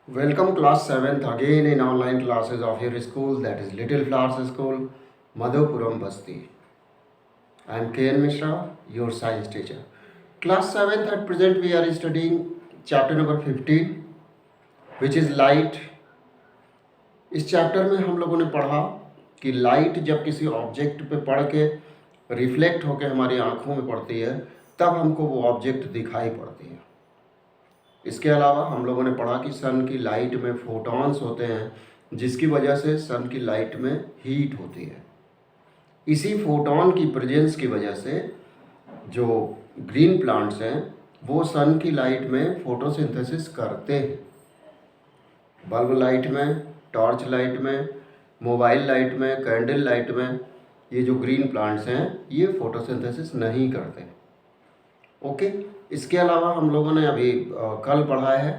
Welcome class 7th again in online classes of your school, that is Little Flowers School, Madhupuram Basti. I am KN Mishra, your science teacher. Class 7th at present we are studying chapter number 15 which is light. इस chapter में हम लोगों ने पढ़ा कि light जब किसी object पे पड़ के रिफ्लेक्ट होकर हमारी आँखों में पड़ती है तब हमको वो ऑब्जेक्ट दिखाई पड़ती है। इसके अलावा हम लोगों ने पढ़ा कि सन की लाइट में फोटॉन्स होते हैं जिसकी वजह से सन की लाइट में हीट होती है। इसी फोटॉन की प्रेजेंस की वजह से जो ग्रीन प्लांट्स हैं वो सन की लाइट में फोटोसिंथेसिस करते हैं। बल्ब लाइट में, टॉर्च लाइट में, मोबाइल लाइट में, कैंडल लाइट में ये जो ग्रीन प्लांट्स हैं ये फोटोसिंथेसिस नहीं करते। ओके, इसके अलावा हम लोगों ने अभी कल पढ़ा है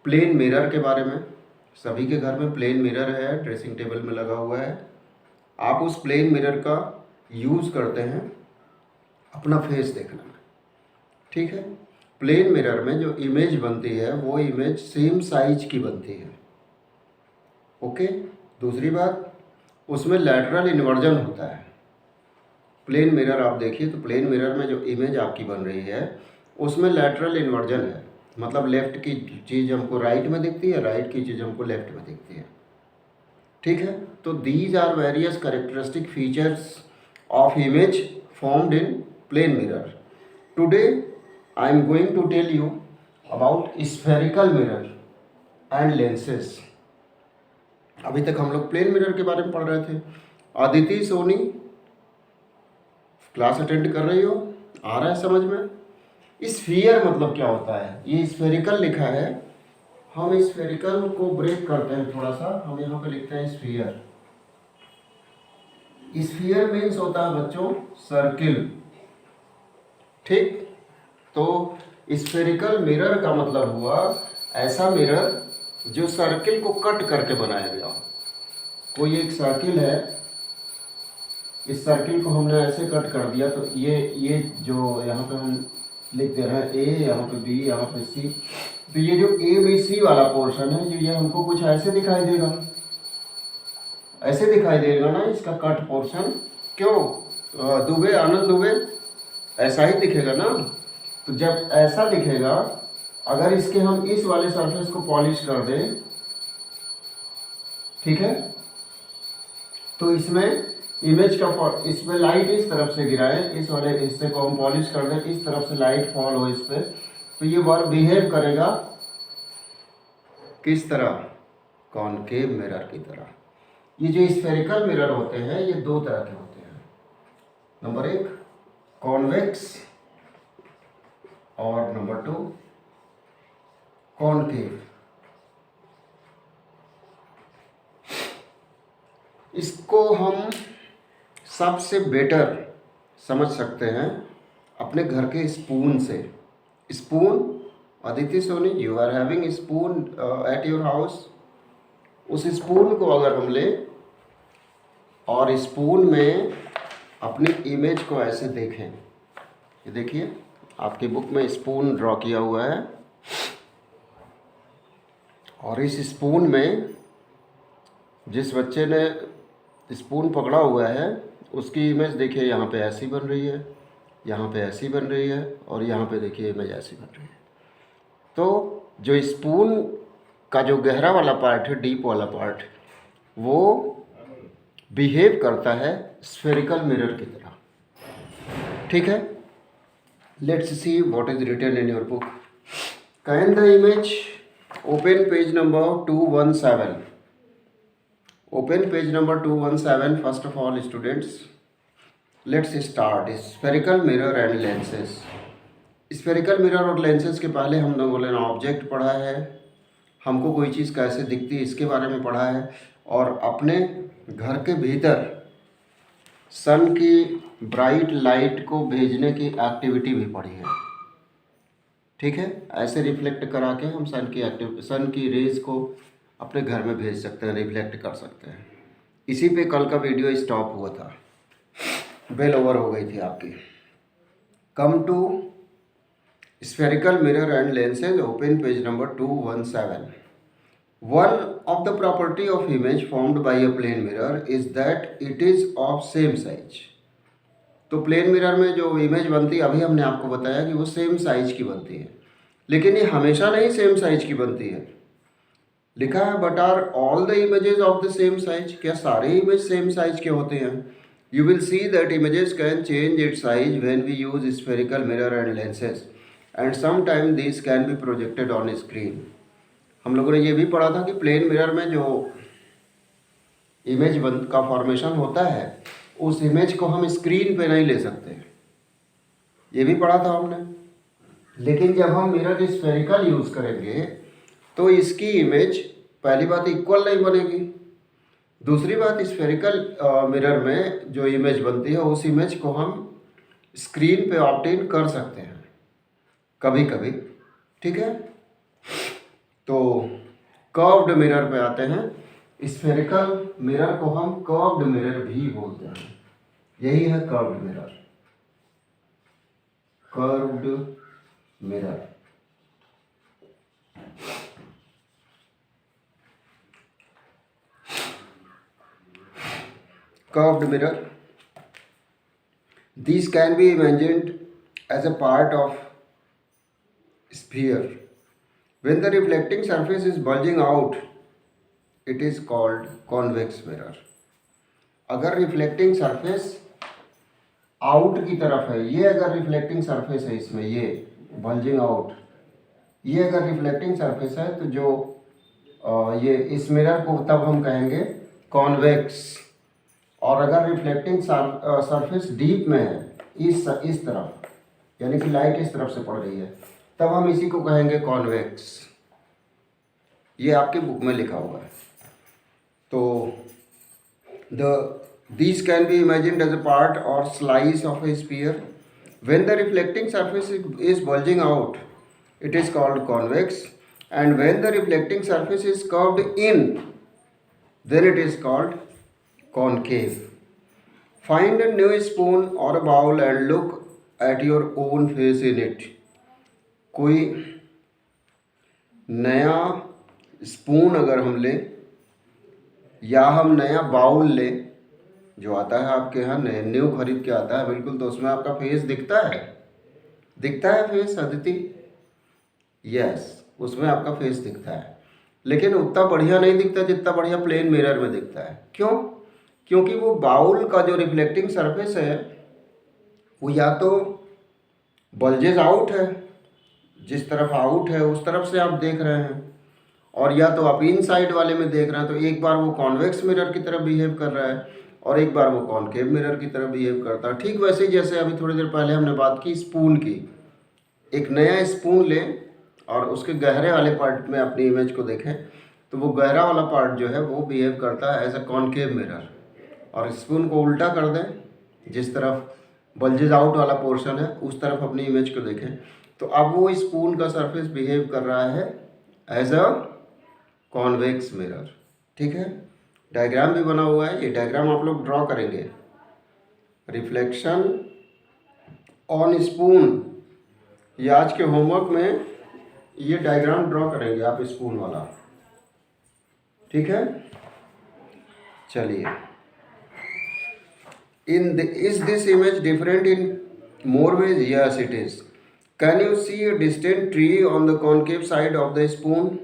प्लेन मिरर के बारे में। सभी के घर में प्लेन मिरर है, ड्रेसिंग टेबल में लगा हुआ है। आप उस प्लेन मिरर का यूज़ करते हैं अपना फेस देखने में, ठीक है। प्लेन मिरर में जो इमेज बनती है वो इमेज सेम साइज की बनती है। ओके, दूसरी बात उसमें लैटरल इन्वर्जन होता है। प्लेन मिरर आप देखिए तो प्लेन मिरर में जो इमेज आपकी बन रही है उसमें लैटरल इन्वर्जन है, मतलब लेफ़्ट की चीज़ हमको राइट में दिखती है, राइट की चीज़ हमको लेफ़्ट में दिखती है, ठीक है। तो these are various characteristic features of image formed in plane mirror. Today I am going to tell you about spherical mirror and lenses. अभी तक हम लोग प्लेन मिरर के बारे में पढ़ रहे थे। अदिति, सोनी, क्लास अटेंड कर रही हो? आ रहा है समझ में? स्फीयर मतलब क्या होता है? ये स्फेरिकल लिखा है, हम स्फेरिकल को ब्रेक करते हैं थोड़ा सा, हम यहाँ पे लिखते हैं स्फीयर। स्फीयर मीन्स होता है बच्चों सर्किल, ठीक। तो स्फेरिकल मिरर का मतलब हुआ ऐसा मिरर जो सर्किल को कट करके बनाया गया हो। कोई एक सर्किल है, इस सर्किल को हमने ऐसे कट कर दिया तो ये जो यहाँ पे हम लिख दे रहे हैं ए, यहाँ पे बी, यहाँ पे सी, तो ये जो ए बी सी वाला पोर्शन है जो ये हमको कुछ ऐसे दिखाई देगा, ऐसे दिखाई देगा ना इसका कट पोर्शन। क्यों? दुबे, आनंद दुबे, ऐसा ही दिखेगा ना। तो जब ऐसा दिखेगा, अगर इसके हम इस वाले सरफेस को पॉलिश कर दें, ठीक है, तो इसमें इमेज का इसमें लाइट इस तरफ से गिराए, इस वाले हिस्से को हम पॉलिश कर दें, इस तरफ से लाइट फॉल हो इस पर, तो ये वर्क बिहेव करेगा किस तरह? कॉनकेव मिरर की तरह। ये जो स्फेरिकल मिरर होते हैं ये दो तरह के होते हैं। नंबर एक कॉन्वेक्स और नंबर टू कॉनकेव। इसको हम सबसे बेटर समझ सकते हैं अपने घर के स्पून से। Spoon, Aditi, Soni, you are having spoon at your house. उस स्पून को अगर हम लें और स्पून में अपनी इमेज को ऐसे देखें, ये देखिए आपकी बुक में स्पून ड्रॉ किया हुआ है, और इस स्पून में जिस बच्चे ने स्पून पकड़ा हुआ है उसकी इमेज देखिए, यहाँ पे ऐसी बन रही है, यहाँ पे ऐसी बन रही है, और यहाँ पे देखिए इमेज ऐसी बन रही है। तो जो स्पून का जो गहरा वाला पार्ट है, डीप वाला पार्ट, वो बिहेव करता है स्फेरिकल मिरर की तरह, ठीक है। Let's see what is written in your book. Can the image open page number 217। Open page number 217. First of all, students, let's start spherical mirror and lenses. Spherical mirror और lenses के पहले हम लोगों ने ऑब्जेक्ट पढ़ा है, हमको कोई चीज़ कैसे दिखती है इसके बारे में पढ़ा है, और अपने घर के भीतर सन की ब्राइट लाइट को भेजने की एक्टिविटी भी पढ़ी है, ठीक है। ऐसे रिफ्लेक्ट करा के हम सन की रेज को अपने घर में भेज सकते हैं, रिफ्लेक्ट कर सकते हैं। इसी पे कल का वीडियो स्टॉप हुआ था, बेल ओवर हो गई थी आपकी। Come to spherical mirror and lenses, open page number 217। One of the property of image formed by a plane mirror is that it is of same size. तो plane mirror में जो image बनती है, अभी हमने आपको बताया कि वो सेम साइज की बनती है, लेकिन ये हमेशा नहीं सेम साइज की बनती है। लिखा है but are all the images of the same size, क्या सारे इमेज सेम साइज के होते हैं? You will see that images can change its size when we use spherical mirror and lenses and some time this can be projected on screen. हम लोगों ने ये भी पढ़ा था कि प्लेन मिरर में जो इमेज का फॉर्मेशन होता है, उस इमेज को हम स्क्रीन पे नहीं ले सकते, ये भी पढ़ा था हमने। लेकिन जब हम मिरर स्फेरिकल यूज़ करेंगे तो इसकी इमेज, पहली बात इक्वल नहीं बनेगी, दूसरी बात स्फेरिकल मिरर में जो इमेज बनती है उस इमेज को हम स्क्रीन पे ऑब्टेन कर सकते हैं कभी कभी, ठीक है। तो कर्व्ड मिरर पे आते हैं। स्फेरिकल मिरर को हम कर्व्ड मिरर भी बोलते हैं, यही है curved mirror, curved mirror. Curved mirror. These can be imagined as a part of sphere. When the reflecting surface is bulging out, it is called convex mirror. अगर reflecting surface out की तरफ है, ये अगर रिफ्लेक्टिंग सरफेस है इसमें, ये bulging out, ये अगर रिफ्लेक्टिंग सरफेस है तो जो ये इस मिरर को तब हम कहेंगे कॉन्वेक्स। और अगर रिफ्लेक्टिंग सरफेस डीप में है, इस तरफ, यानी कि लाइट इस तरफ से पड़ रही है, तब हम इसी को कहेंगे कॉन्वेक्स। ये आपके बुक में लिखा हुआ है। तो these can be imagined as a part or slice of a sphere. When the reflecting surface is bulging out, it is called convex, and when the reflecting surface is curved in, then it is called concave. Find a new spoon or a bowl and look at your own face in it. कोई नया spoon अगर हम लें या हम नया bowl लें, जो आता है आपके यहाँ न्यू खरीद के आता है बिल्कुल, तो उसमें आपका फेस दिखता है, दिखता है फेस अदिति? यस, उसमें आपका फेस दिखता है, लेकिन उतना बढ़िया नहीं दिखता जितना बढ़िया प्लेन मिरर में दिखता है। क्यों? क्योंकि वो बाउल का जो रिफ्लेक्टिंग सरफेस है वो या तो बल्जेस आउट है, जिस तरफ आउट है उस तरफ से आप देख रहे हैं, और या तो आप इन साइड वाले में देख रहे हैं, तो एक बार वो कॉन्वेक्स मिरर की तरह बिहेव कर रहा है और एक बार वो कॉनकेव मिरर की तरह बिहेव करता है। ठीक वैसे ही जैसे अभी थोड़ी देर पहले हमने बात की स्पून की, एक नया स्पून लें और उसके गहरे वाले पार्ट में अपनी इमेज को देखें, तो वो गहरा वाला पार्ट जो है वो बिहेव करता है एज अ कॉनकेव मिरर, और स्पून को उल्टा कर दें, जिस तरफ बल्जेज आउट वाला पोर्शन है उस तरफ अपनी इमेज को देखें, तो अब वो स्पून का सरफेस बिहेव कर रहा है एज अ कॉन्वेक्स मिरर। ठीक है, डायग्राम भी बना हुआ है, ये डायग्राम आप लोग ड्रॉ करेंगे। रिफ्लेक्शन ऑन स्पून, ये आज के होमवर्क में ये डायग्राम ड्रॉ करेंगे आप स्पून वाला, ठीक है। चलिए, is this image different in more ways? Yes, it is. Can you see a distant tree on the concave side of the spoon?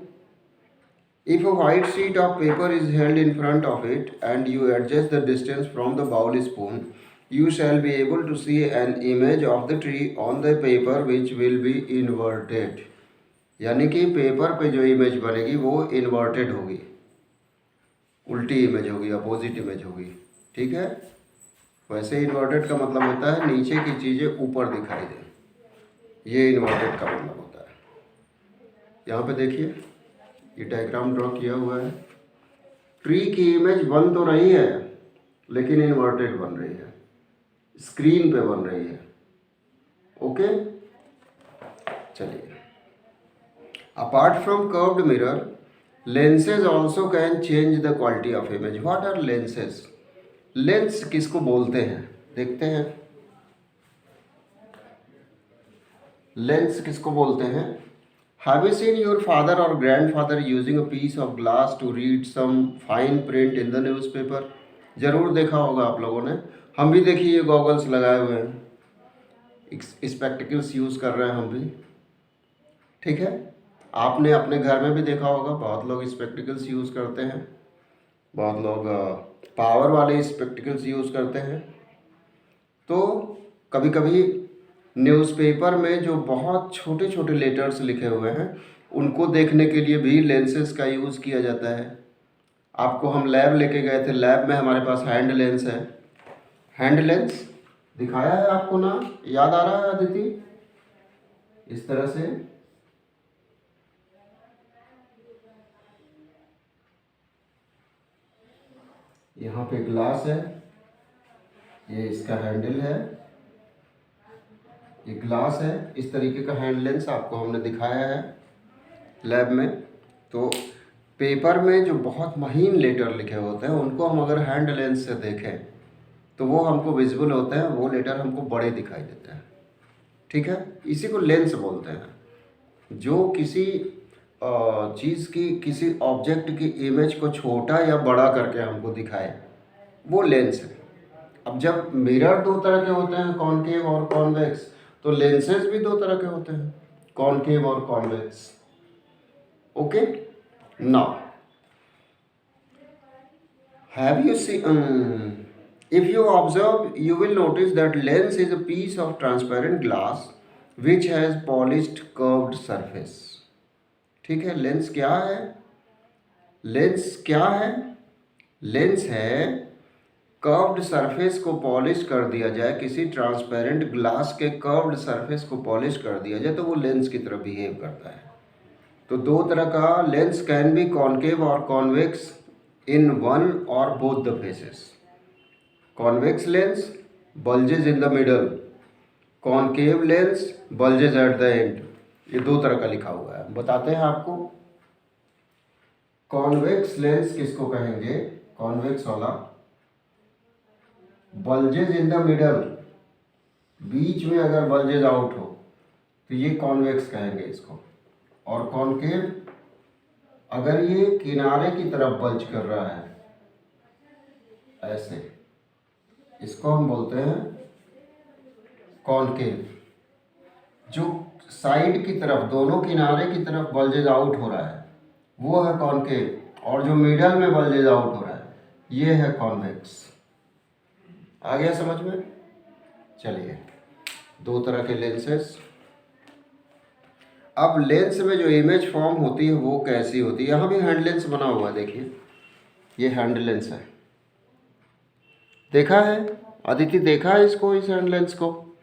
If a white sheet of paper is held in front of it and you adjust the distance from the bowl spoon, you shall be able to see an image of the tree on the paper which will be inverted. यानी कि paper पे जो image बनेगी वो inverted होगी, उल्टी image होगी, opposite image होगी, ठीक है। वैसे इन्वर्टेड का मतलब होता है नीचे की चीज़ें ऊपर दिखाई दें, ये इन्वर्टेड का मतलब होता है। यहाँ पे देखिए, ये डायग्राम ड्रॉ किया हुआ है, ट्री की इमेज बन तो रही है लेकिन इन्वर्टेड बन रही है, स्क्रीन पे बन रही है। ओके, चलिए। Apart from curved mirror, lenses also can change the quality of image. What are lenses? Lens किसको बोलते हैं देखते हैं। लेंस किसको बोलते हैं? Have you seen your father or grandfather using a piece of glass to read some fine print in the newspaper? जरूर देखा होगा आप लोगों ने। हम भी देखिए गॉगल्स लगाए हुए हैं, स्पेक्टिकल्स यूज़ कर रहे हैं हम भी। ठीक है, आपने अपने घर में भी देखा होगा, बहुत लोग स्पेक्टिकल्स यूज़ करते हैं, बहुत लोग पावर वाले स्पेक्टिकल्स यूज़ करते हैं। तो कभी कभी न्यूज़पेपर में जो बहुत छोटे छोटे लेटर्स लिखे हुए हैं उनको देखने के लिए भी लेंसेज का यूज़ किया जाता है। आपको हम लैब लेके गए थे, लैब में हमारे पास हैंड लेंस है। हैंड लेंस दिखाया है आपको ना, याद आ रहा है अदिति? इस तरह से यहाँ पे ग्लास है, ये इसका हैंडल है, ये ग्लास है। इस तरीके का हैंड लेंस आपको हमने दिखाया है लैब में। तो पेपर में जो बहुत महीन लेटर लिखे होते हैं उनको हम अगर हैंड लेंस से देखें तो वो हमको विजिबल होते हैं, वो लेटर हमको बड़े दिखाई देते हैं। ठीक है, इसी को लेंस बोलते हैं। जो किसी चीज़ की, किसी ऑब्जेक्ट की इमेज को छोटा या बड़ा करके हमको दिखाए, वो लेंस है। अब जब मिरर दो तरह के होते हैं, कॉनकेव और कॉन्वेक्स, तो लेंसेज भी दो तरह के होते हैं, कॉनकेव और convex. Okay, now have you seen if you observe you will notice that lens is a piece of transparent glass which has polished curved surface। ठीक है, लेंस क्या है? लेंस क्या है? लेंस है कर्व्ड सरफेस को polish कर दिया जाए, किसी ट्रांसपेरेंट ग्लास के कर्व्ड सरफेस को पॉलिश कर दिया जाए तो वो लेंस की तरह बिहेव करता है। तो दो तरह का लेंस कैन बी कॉनकेव और convex in one or both the faces। convex lens bulges in the middle, concave lens bulges at the end। ये दो तरह का लिखा हुआ है, बताते हैं आपको। कॉन्वेक्स लेंस किसको कहेंगे? कॉन्वेक्स वाला बल्जेज इन द मिडल, बीच में अगर बल्जेज आउट हो तो ये कॉन्वेक्स कहेंगे इसको। और कॉनकेव अगर ये किनारे की तरफ बल्ज कर रहा है ऐसे, इसको हम बोलते हैं कॉनकेव। जो साइड की तरफ, दोनों किनारे की तरफ बल्जेज आउट हो रहा है वो है कॉनकेव, और जो मिडल में बल्जेज आउट हो रहा है ये है कॉन्वेक्स। आ गया समझ में? चलिए, दो तरह के लेंसेस। अब लेंस में जो इमेज फॉर्म होती है वो कैसी होती है? यहाँ भी हैंड लेंस बना हुआ है, देखिए ये हैंड लेंस है। देखा है अदिति? देखा है इसको, इस हैंड लेंस को?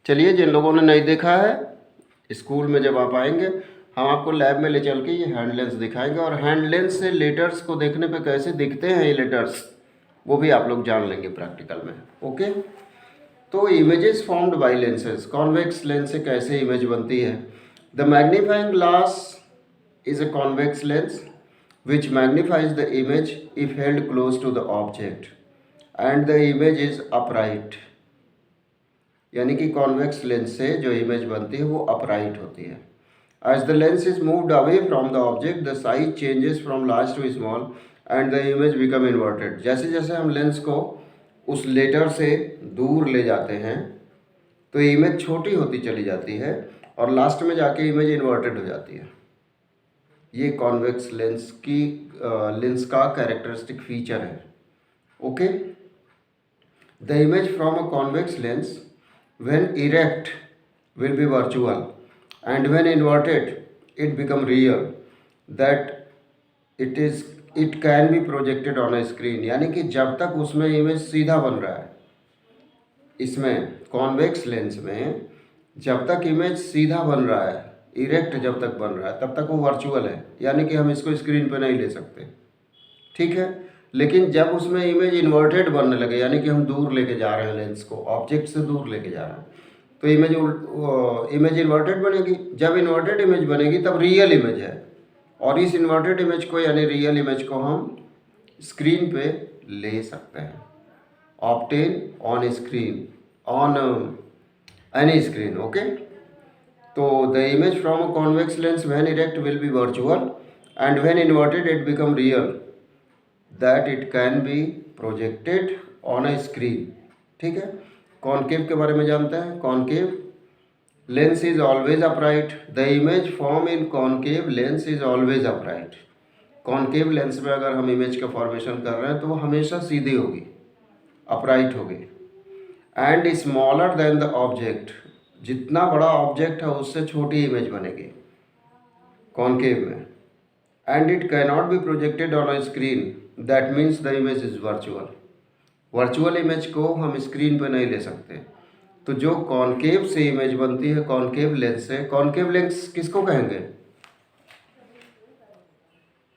चलिए, जिन लोगों ने नहीं देखा है, स्कूल में जब आप आएंगे हम आपको लैब में ले चल के ये हैंड लेंस दिखाएंगे, और हैंड लेंस से लेटर्स को देखने पे कैसे दिखते हैं ये लेटर्स वो भी आप लोग जान लेंगे प्रैक्टिकल में। ओके, तो images formed by lenses, convex lens से कैसे इमेज बनती है? The magnifying glass is a convex lens which magnifies the image if held close to the object and the image is upright। यानी कि convex lens से जो image बनती है वो अपराइट होती है। As the lens is moved away from the object, the size changes from large to small and the image become inverted। जैसे जैसे हम लेंस को उस लेटर से दूर ले जाते हैं तो इमेज छोटी होती चली जाती है और लास्ट में जाके इमेज इन्वर्टेड हो जाती है। ये कॉन्वेक्स लेंस की लेंस का कैरेक्टरिस्टिक फीचर है। Okay, the image from a convex lens when erect will be virtual and when inverted it become real that it can be projected on a screen. यानी कि जब तक उसमें image सीधा बन रहा है, इसमें कॉन्वेक्स लेंस में जब तक इमेज सीधा बन रहा है, इरेक्ट जब तक बन रहा है, तब तक वो वर्चुअल है, यानी कि हम इसको स्क्रीन पे नहीं ले सकते। ठीक है, लेकिन जब उसमें इमेज इन्वर्टेड बनने लगे, यानी कि हम दूर लेके जा रहे हैं लेंस को, ऑब्जेक्ट से दूर लेके जा रहे हैं, तो इमेज इन्वर्टेड बनेगी। जब इन्वर्टेड इमेज बनेगी तब रियल इमेज है, और इस इन्वर्टेड इमेज को यानी रियल इमेज को हम स्क्रीन पे ले सकते हैं। Obtain on screen, on any screen. Okay, तो the image from a convex lens when erect will be virtual and when inverted it become real that it can be projected on a screen. ठीक है, concave के बारे में जानते हैं। Concave lens is always upright, the image form in concave lens is always upright. Concave lens में अगर हम इमेज का फॉर्मेशन कर रहे हैं तो वो हमेशा सीधी होगी, अपराइट होगी। And smaller than the object, जितना बड़ा ऑब्जेक्ट है उससे छोटी इमेज बनेगी कॉनकेव में। And it can not be projected on a screen, that means the image is virtual. Virtual image को हम स्क्रीन पर नहीं ले सकते। तो जो कॉनकेव से इमेज बनती है, कॉनकेव लेंस से, कॉनकेव लेंस किसको कहेंगे?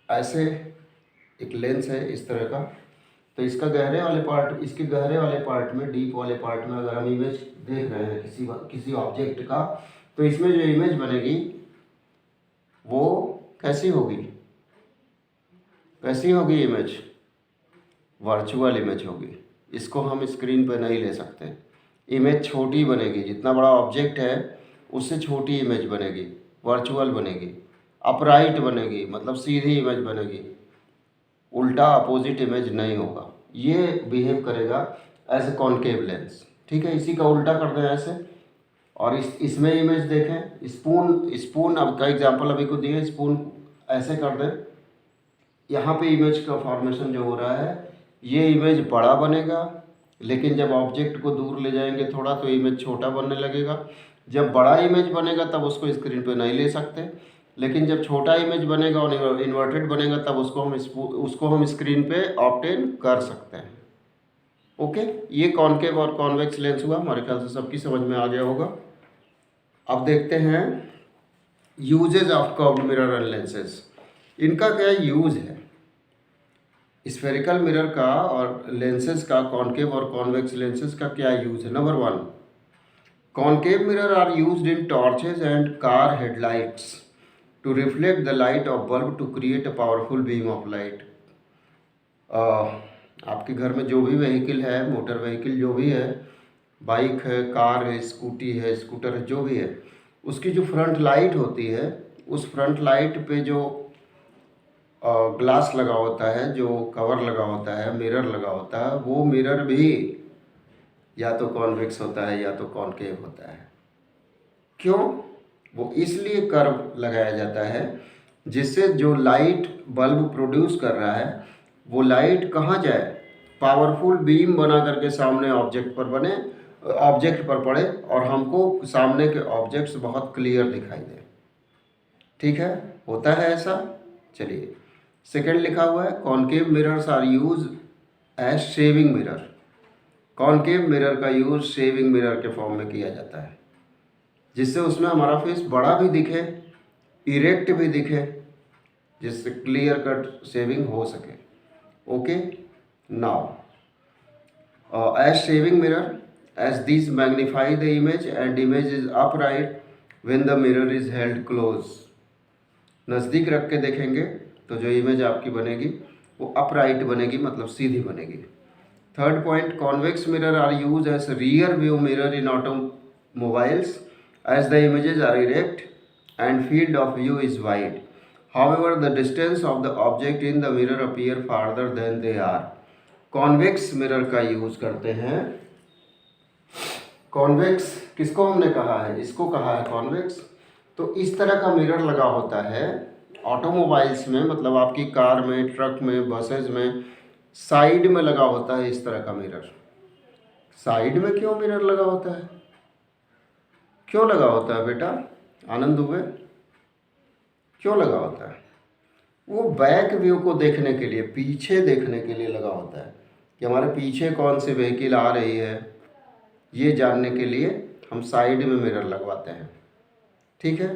ऐसे एक लेंस है इस तरह का, तो इसका गहरे वाले पार्ट, इसके गहरे वाले पार्ट में, डीप वाले पार्ट में अगर हम इमेज देख रहे हैं किसी ऑब्जेक्ट का, तो इसमें जो इमेज बनेगी वो कैसी होगी? कैसी होगी इमेज? वर्चुअल इमेज होगी। इसको हम स्क्रीन पर नहीं ले सकते। इमेज छोटी बनेगी, जितना बड़ा ऑब्जेक्ट है उससे छोटी इमेज बनेगी, वर्चुअल बनेगी, अपराइट बनेगी, मतलब सीधी इमेज बनेगी, उल्टा अपोजिट इमेज नहीं होगा। ये बिहेव करेगा एज ए कॉनकेव लेंस। ठीक है, इसी का उल्टा कर दें ऐसे, और इसमें इमेज देखें, स्पून अब का एग्जांपल अभी को दिए, स्पून ऐसे कर दें, यहाँ पे इमेज का फॉर्मेशन जो हो रहा है, ये इमेज बड़ा बनेगा, लेकिन जब ऑब्जेक्ट को दूर ले जाएंगे थोड़ा तो इमेज छोटा बनने लगेगा। जब बड़ा इमेज बनेगा तब उसको स्क्रीन पे नहीं ले सकते, लेकिन जब छोटा इमेज बनेगा और इन्वर्टेड बनेगा तब उसको हम स्क्रीन पे ऑब्टेन कर सकते हैं। ओके, ये कॉनकेव और कॉन्वेक्स लेंस हुआ, हमारे ख्याल से सबकी समझ में आ गया होगा। अब देखते हैं uses of curved mirror and lenses. इनका क्या यूज है? स्फेरिकल मिरर का और लेंसेज का, कॉनकेव और कॉन्वेक्स लेंसेज का क्या यूज है? Number 1, concave mirror are used in torches and car headlights to reflect the light of bulb to create a powerful beam of light। आपके घर में जो भी व्हीकल है, मोटर व्हीकल जो भी है, बाइक है, कार है, स्कूटी है, स्कूटर है, जो भी है, उसकी जो फ्रंट लाइट होती है, उस फ्रंट लाइट पे जो ग्लास लगा होता है, जो कवर लगा होता है, मिरर लगा होता है, वो मिरर भी या तो कॉन्वेक्स होता है या तो कॉनकेव होता है। क्यों? वो इसलिए कर्व लगाया जाता है जिससे जो लाइट बल्ब प्रोड्यूस कर रहा है वो लाइट कहाँ जाए? पावरफुल बीम बना करके सामने ऑब्जेक्ट पर पड़े और हमको सामने के ऑब्जेक्ट्स बहुत क्लियर दिखाई दे। ठीक है, होता है ऐसा। चलिए, सेकंड लिखा हुआ है, concave mirrors are use as shaving mirror. Concave mirror का यूज शेविंग मिरर के फॉर्म में किया जाता है, जिससे उसमें हमारा फेस बड़ा भी दिखे, इरेक्ट भी दिखे, जिससे क्लियर कट शेविंग हो सके। Okay, now as shaving mirror, as this magnify the image and image is upright when the mirror is held close. नज़दीक रख के देखेंगे तो जो इमेज आपकी बनेगी वो अपराइट बनेगी, मतलब सीधी बनेगी। Third point, convex mirror are use as rear view mirror in automobiles as the images are erect and field of view is wide. However, the distance of the object in the mirror appear farther than they are. Convex mirror का use करते हैं। Convex किसको हमने कहा है? इसको कहा है कॉन्वेक्स। तो इस तरह का मिरर लगा होता है ऑटोमोबाइल्स में, मतलब आपकी कार में, ट्रक में, बसेज में, साइड में लगा होता है इस तरह का मिरर। साइड में क्यों मिरर लगा होता है? क्यों लगा होता है बेटा? आनंद दुबे, क्यों लगा होता है? वो बैक व्यू को देखने के लिए, पीछे देखने के लिए लगा होता है कि हमारे पीछे कौन सी व्हीकल आ रही है, ये जानने के लिए हम साइड में मिरर लगवाते हैं। ठीक है,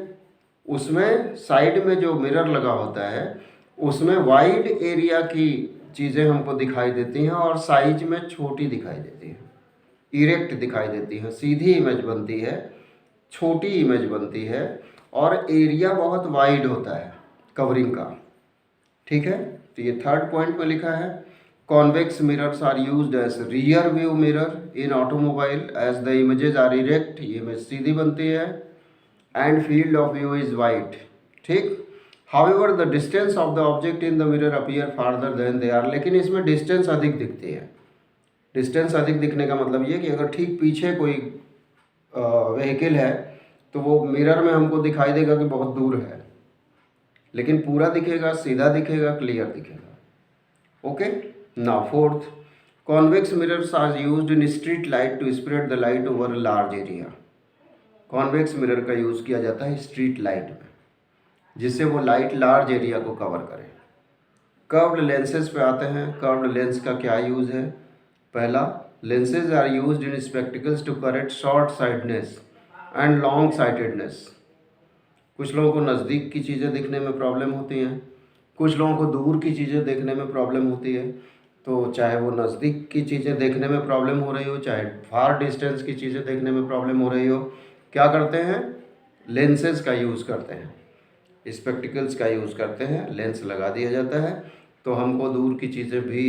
उसमें साइड में जो मिरर लगा होता है उसमें वाइड एरिया की चीज़ें हमको दिखाई देती हैं और साइज में छोटी दिखाई देती हैं, इरेक्ट दिखाई देती हैं, सीधी इमेज बनती है, छोटी इमेज बनती है, और एरिया बहुत वाइड होता है कवरिंग का। ठीक है, तो ये थर्ड पॉइंट में लिखा है, convex mirrors are used as rear view mirror in automobile as the images are erect. ये इमेज सीधी बनती है and field of view is wide, ठीक। However the distance of the object in the mirror appear farther than they are, लेकिन इसमें distance अधिक दिखती है। डिस्टेंस अधिक दिखने का मतलब ये कि अगर ठीक पीछे कोई व्हीकल है तो वो मिरर में हमको दिखाई देगा कि बहुत दूर है, लेकिन पूरा दिखेगा, सीधा दिखेगा, क्लियर दिखेगा। Okay, now fourth, convex mirrors are used in street light to spread the light over large area. Convex mirror का यूज़ किया जाता है स्ट्रीट लाइट में, जिससे वो लाइट लार्ज एरिया को कवर करे। कर्व्ड लेंसेज पे आते हैं। कर्व्ड लेंस का क्या यूज़ है? पहला, lenses are used in spectacles to correct short sightedness and long sightedness. कुछ लोगों को नज़दीक की चीज़ें दिखने में प्रॉब्लम होती हैं, कुछ लोगों को दूर की चीज़ें देखने में प्रॉब्लम होती है। तो चाहे वो नज़दीक की चीज़ें देखने में प्रॉब्लम हो रही हो, चाहे फार डिस्टेंस की चीज़ें देखने में प्रॉब्लम हो रही हो, क्या करते हैं? लेंसेज का यूज़ करते हैं, स्पेक्टिकल्स का यूज़ करते हैं। लेंस लगा दिया जाता है तो हमको दूर की चीज़ें भी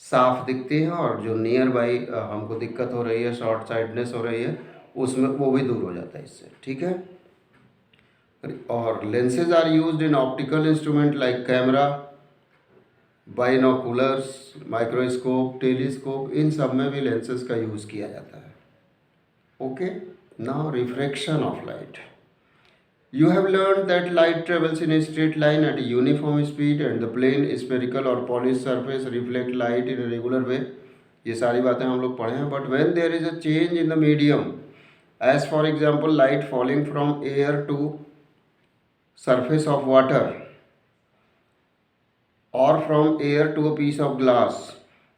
साफ दिखती हैं, और जो नियर बाई हमको दिक्कत हो रही है, शॉर्ट साइडनेस हो रही है, उसमें वो भी दूर हो जाता है इससे, ठीक है। और lenses are used in optical instrument like camera, binoculars, microscope, telescope, इन सब में भी लेंसेज का यूज़ किया जाता है। Okay, now refraction of light. You have learned that light travels in a straight line at a uniform speed and the plane, spherical or polished surface reflect light in a regular way. ये सारी बातें हम लोग पढ़े हैं। But when there is a change in the medium, as for example light falling from air to surface of water or from air to a piece of glass,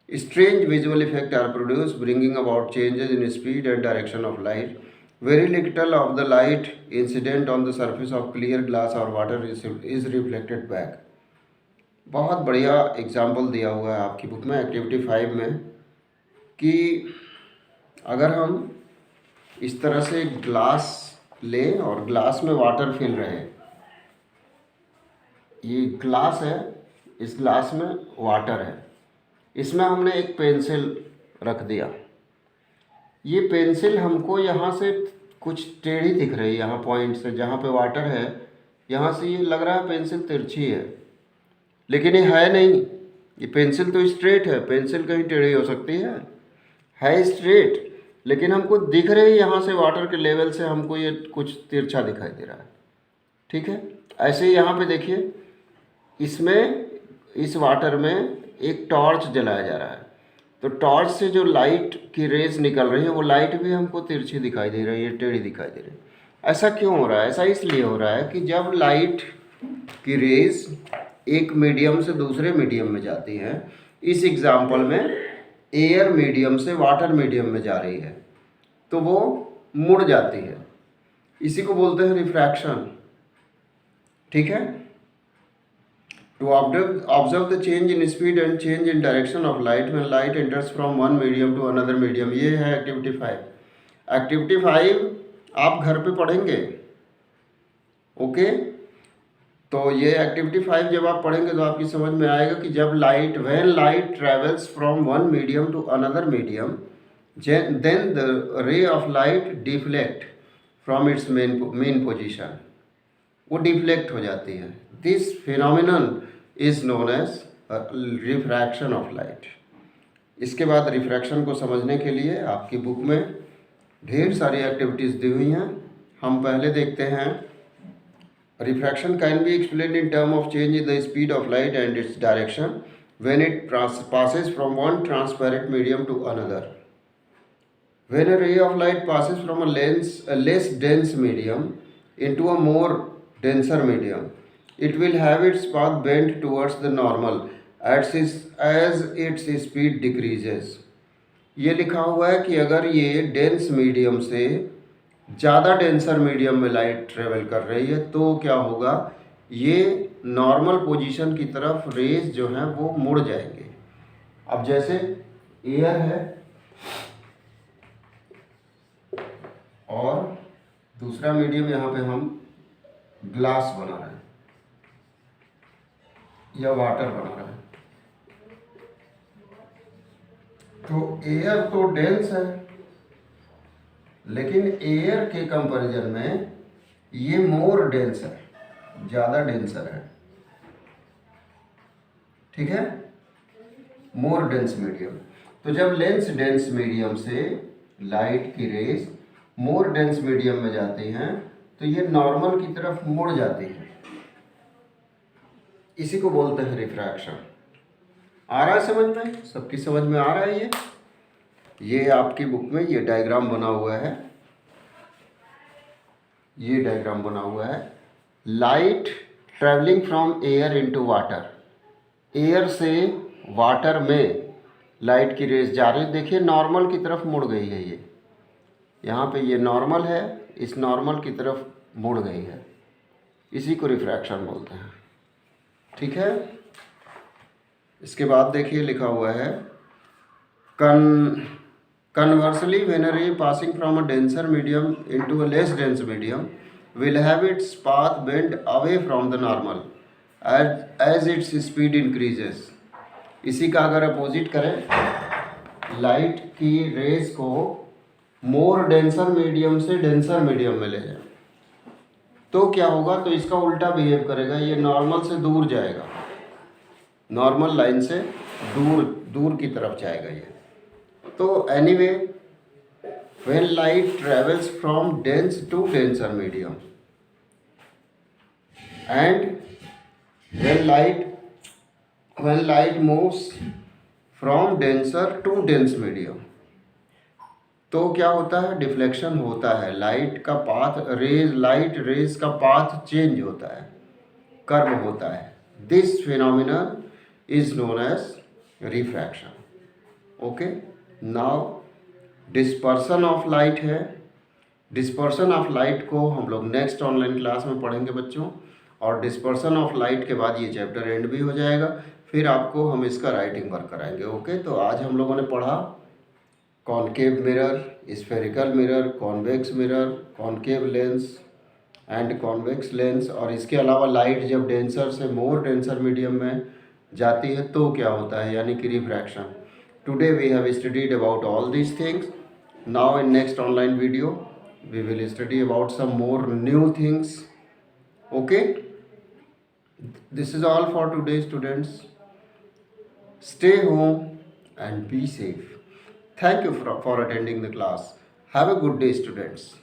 strange visual effects are produced, bringing about changes in speed and direction of light. Very little of the light incident on the surface of clear glass or water is reflected back. बहुत बढ़िया example दिया हुआ है आपकी book में activity 5 में कि अगर हम इस तरह से ग्लास लें और ग्लास में वाटर फिल रहे, ये ग्लास है, इस ग्लास में वाटर है, इसमें हमने एक पेंसिल रख दिया। ये पेंसिल हमको यहाँ से कुछ टेढ़ी दिख रही है, यहाँ पॉइंट से जहाँ पे वाटर है, यहाँ से ये लग रहा है पेंसिल तिरछी है, लेकिन ये है नहीं। ये पेंसिल तो स्ट्रेट है, पेंसिल कहीं टेढ़ी हो सकती है स्ट्रेट, लेकिन हमको दिख रही है यहाँ से वाटर के लेवल से हमको ये कुछ तिरछा दिखाई दे रहा है, ठीक है। ऐसे ही यहाँ पे देखिए, इसमें इस वाटर में एक टॉर्च जलाया जा रहा है, तो टॉर्च से जो लाइट की रेज निकल रही है वो लाइट भी हमको तिरछी दिखाई दे रही है, टेढ़ी दिखाई दे रही है। ऐसा क्यों हो रहा है? ऐसा इसलिए हो रहा है कि जब लाइट की रेज एक मीडियम से दूसरे मीडियम में जाती है, इस एग्जाम्पल में एयर मीडियम से वाटर मीडियम में जा रही है, तो वो मुड़ जाती है। इसी को बोलते हैं रिफ्रैक्शन, ठीक है। To observe the change in speed and change in direction of light when light enters from one medium to another medium, ये है एक्टिविटी 5। एक्टिविटी 5 आप घर पे पढ़ेंगे, ओके। तो ये एक्टिविटी 5 जब आप पढ़ेंगे तो आपकी समझ में आएगा कि जब when light travels from one medium to another medium, then the ray of light deflect from its main position, वो डिफ्लेक्ट हो जाती है। This phenomenon is known as refraction of light. इसके बाद रिफ्रैक्शन को समझने के लिए आपकी बुक में ढेर सारी एक्टिविटीज़ दी हुई हैं। हम पहले देखते हैं, refraction can be explain in term of change in the speed of light and its direction when it passes from one transparent medium to another. When a ray of light passes from a less dense medium into a more denser medium, it will have its path bent towards the normal as its speed decreases. ये लिखा हुआ है कि अगर ये dense medium से ज़्यादा denser medium में लाइट ट्रेवल कर रही है तो क्या होगा, ये नॉर्मल पोजीशन की तरफ रेज जो हैं वो मुड़ जाएंगे। अब जैसे एयर है और दूसरा मीडियम यहाँ पे हम ग्लास बना रहे हैं या वाटर बना रहे हैं, तो एयर तो डेंस है, लेकिन एयर के कंपैरिजन में ये मोर डेंस है, ज़्यादा डेंसर है, ठीक है, मोर डेंस मीडियम। तो जब लेंस डेंस मीडियम से लाइट की रेस मोर डेंस मीडियम में जाती हैं तो ये नॉर्मल की तरफ मुड़ जाती है, इसी को बोलते हैं रिफ्रैक्शन। आ रहा है समझ में? सबकी समझ में आ रहा है? ये आपकी बुक में ये डायग्राम बना हुआ है, ये डायग्राम बना हुआ है। Light travelling from air into water, air से वाटर में लाइट की रेस जा रही है। देखिए नॉर्मल की तरफ मुड़ गई है, ये यहाँ पे ये नॉर्मल है, इस नॉर्मल की तरफ मुड़ गई है, इसी को रिफ्रैक्शन बोलते हैं, ठीक है। इसके बाद देखिए लिखा हुआ है conversely when a ray passing from a denser medium into a less dense medium will have its path bend away from the normal as its speed increases। इसी का अगर अपोजिट करें, लाइट की रेस को मोर डेंसर मीडियम से denser medium में ले जाए तो क्या होगा, तो इसका उल्टा बिहेव करेगा, ये नॉर्मल से दूर जाएगा, नॉर्मल लाइन से दूर दूर की तरफ जाएगा ये। तो anyway when light travels from dense to denser medium and when light moves from denser to dense medium, तो क्या होता है, डिफ्लेक्शन होता है, लाइट का पाथ लाइट रेज का पाथ चेंज होता है, कर्व होता है। This phenomenon is known as refraction. Okay, now dispersion of light है। डिस्पर्सन ऑफ लाइट को हम लोग नेक्स्ट ऑनलाइन क्लास में पढ़ेंगे बच्चों, और डिस्पर्सन ऑफ लाइट के बाद ये चैप्टर एंड भी हो जाएगा, फिर आपको हम इसका राइटिंग वर्क कराएंगे। ओके, तो आज हम लोगों ने पढ़ा concave mirror, spherical mirror, convex mirror, concave lens and convex lens, और इसके अलावा लाइट जब डेंसर से मोर डेंसर मीडियम में जाती है तो क्या होता है, यानी कि refraction. Today we have studied about all these things. Now in next online video we will study about some more new things. Okay, this is all for today students. Stay home and be safe. Thank you for attending the class. Have a good day students.